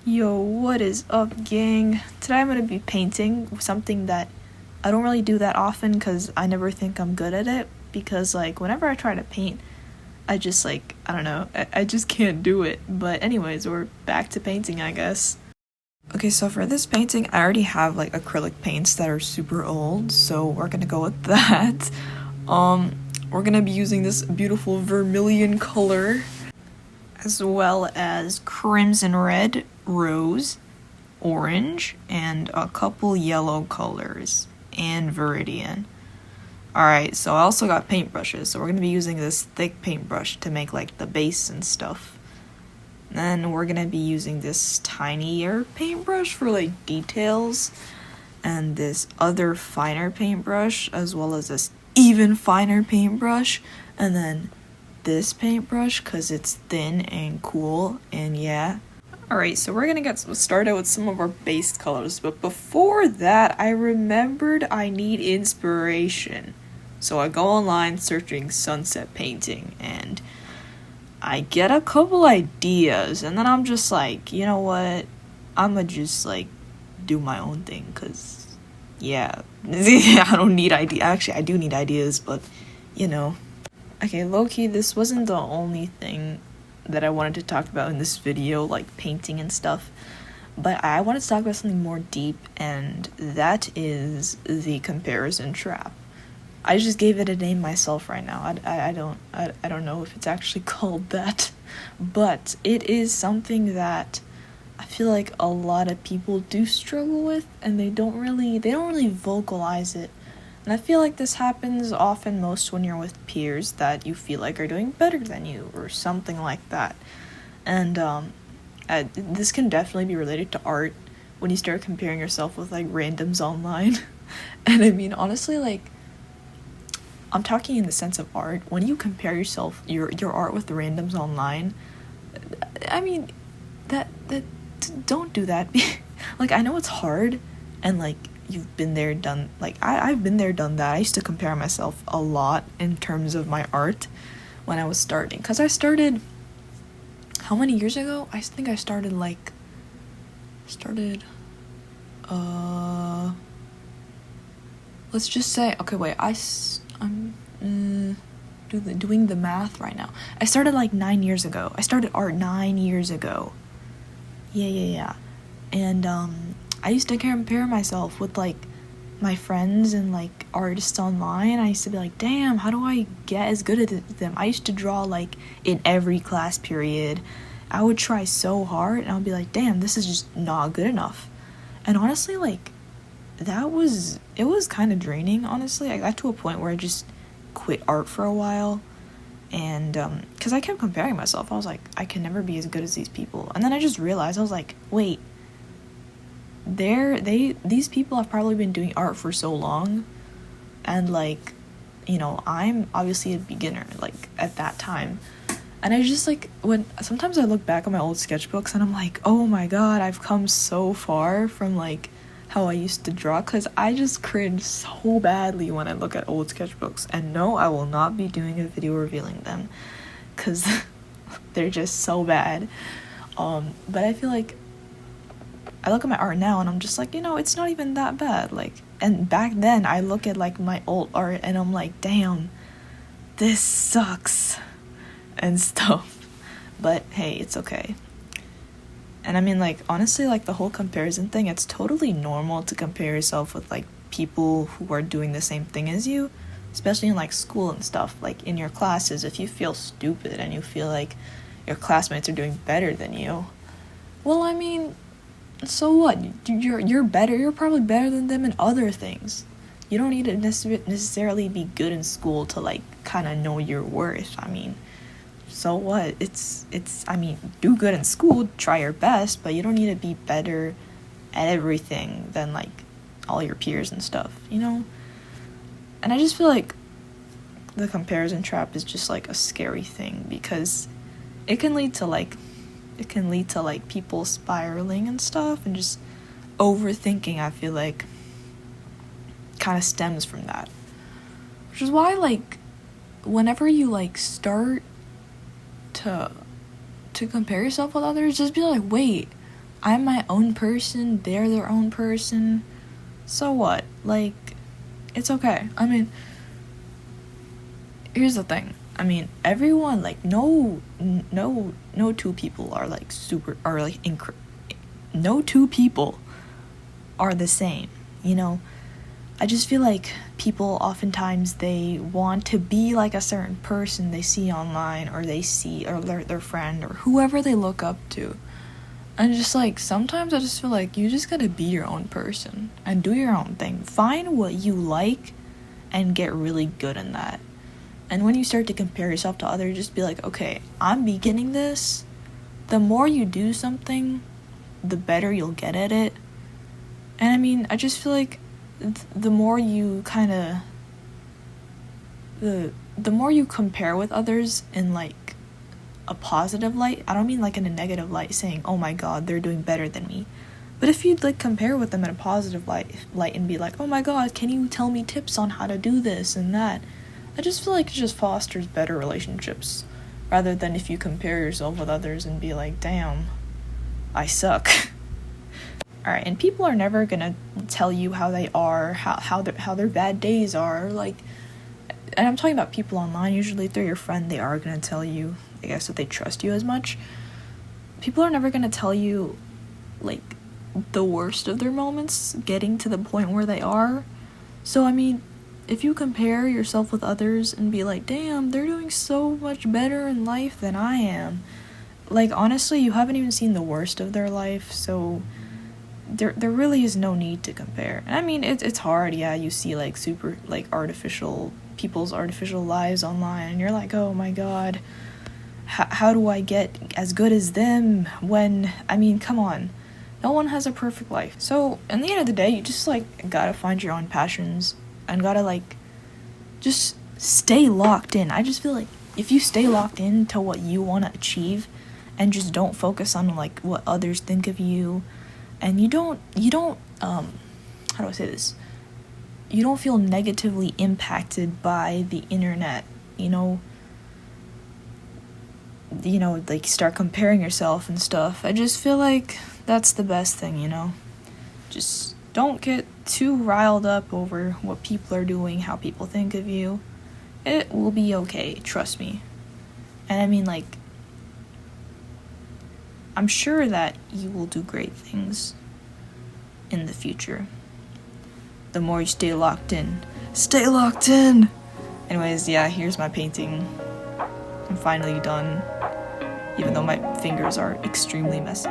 Yo, what is up, gang? Today I'm going to be painting something that I don't really do that often because I never think I'm good at it. Because, whenever I try to paint, I just, I don't know, I just can't do it. But anyways, we're back to painting, I guess. Okay, so for this painting, I already have, acrylic paints that are super old, so we're going to go with that. We're going to be using this beautiful vermilion color, as well as crimson red, rose, orange, and a couple yellow colors, and viridian. Alright, so I also got paintbrushes, so we're going to be using this thick paintbrush to make the base and stuff. Then we're going to be using this tinier paintbrush for details, and this other finer paintbrush, as well as this even finer paintbrush, and then this paintbrush because it's thin and cool, and yeah. Alright, so we're gonna get started with some of our base colors, but before that, I remembered I need inspiration. So I go online searching sunset painting, and I get a couple ideas, and then I'm just like, you know what, I'ma just do my own thing, cause yeah, I don't need ideas. Actually, I do need ideas, but you know. Okay, low-key, this wasn't the only thing that I wanted to talk about in this video, like painting and stuff, but I wanted to talk about something more deep, and that is the comparison trap. I just gave it a name myself right now. I don't know if it's actually called that, but it is something that I feel like a lot of people do struggle with, and they don't really vocalize it. And I feel like this happens often most when you're with peers that you feel like are doing better than you or something like that. And this can definitely be related to art when you start comparing yourself with randoms online. And I mean, honestly, I'm talking in the sense of art. When you compare yourself, your art with the randoms online, I mean, that don't do that. I know it's hard, and you've been there, done, I've been there, done that. I used to compare myself a lot in terms of my art when I was starting, because I started, how many years ago? I think I started, let's just say, okay, wait, I'm doing the math right now. I started 9 years ago. I started art 9 years ago. Yeah. And, I used to compare myself with, my friends and, artists online. I used to be like, damn, how do I get as good as them? I used to draw, in every class period. I would try so hard, and I would be like, damn, this is just not good enough. And honestly, it was kind of draining, honestly. I got to a point where I just quit art for a while. And, because I kept comparing myself. I was like, I can never be as good as these people. And then I just realized, I was like, wait, these people have probably been doing art for so long, and I'm obviously a beginner at that time, and I just when sometimes I look back at my old sketchbooks and I'm like, oh my god, I've come so far from how I used to draw, because I just cringe so badly when I look at old sketchbooks. And no, I will not be doing a video revealing them because they're just so bad. But I feel I look at my art now and I'm just it's not even that bad. And back then I look at my old art and I'm like, damn, this sucks and stuff. But hey, it's okay. And I mean, honestly, the whole comparison thing, it's totally normal to compare yourself with people who are doing the same thing as you, especially in school and stuff. In your classes, if you feel stupid and you feel your classmates are doing better than you, well, I mean, so what? You're better. You're probably better than them in other things. You don't need to necessarily be good in school to kind of know your worth. I mean, so what? I mean, do good in school, try your best, but you don't need to be better at everything than all your peers and stuff, you know? And I just feel the comparison trap is just a scary thing, because it can lead to people spiraling and stuff, and just overthinking, I feel kind of stems from that. Which is why whenever you start to compare yourself with others, just be wait, I'm my own person, they're their own person. So what? Like, it's okay. I mean, here's the thing. I mean, everyone, like, no two people are like no two people are the same, you know? I just feel like people oftentimes they want to be like a certain person they see online, or they see, or their friend, or whoever they look up to. And just like, sometimes I just feel like you just gotta be your own person and do your own thing. Find what you like and get really good in that. And when you start to compare yourself to others, just be like, okay, I'm beginning this. The more you do something, the better you'll get at it. And I mean, I just feel like the more you kind of the more you compare with others in like a positive light, I don't mean like in a negative light saying, oh my god, they're doing better than me, but if you'd like compare with them in a positive light and be like, oh my god, can you tell me tips on how to do this and that, I just feel like it just fosters better relationships, rather than if you compare yourself with others and be like, damn, I suck. Alright, and people are never gonna tell you how they are, how their bad days are, like, and I'm talking about people online. Usually if they're your friend, they are gonna tell you, I guess, if they trust you as much. People are never gonna tell you, like, the worst of their moments, getting to the point where they are. So, I mean, if you compare yourself with others and be like, damn, they're doing so much better in life than I am, like, honestly, you haven't even seen the worst of their life, so there really is no need to compare. And I mean, it's hard, yeah, you see, like, super, like, people's artificial lives online, and you're like, oh my god, how do I get as good as them when, I mean, come on, no one has a perfect life. So, in the end of the day, you just, like, gotta find your own passions, and gotta, like, just stay locked in. I just feel like if you stay locked in to what you want to achieve, and just don't focus on, like, what others think of you, and you don't how do I say this? You don't feel negatively impacted by the internet, you know, like, start comparing yourself and stuff. I just feel like that's the best thing, you know? Just don't get too riled up over what people are doing, how people think of you. It will be okay, trust me. And I mean, like, I'm sure that you will do great things in the future. The more you stay locked in. Stay locked in! Anyways, yeah, here's my painting. I'm finally done, even though my fingers are extremely messy.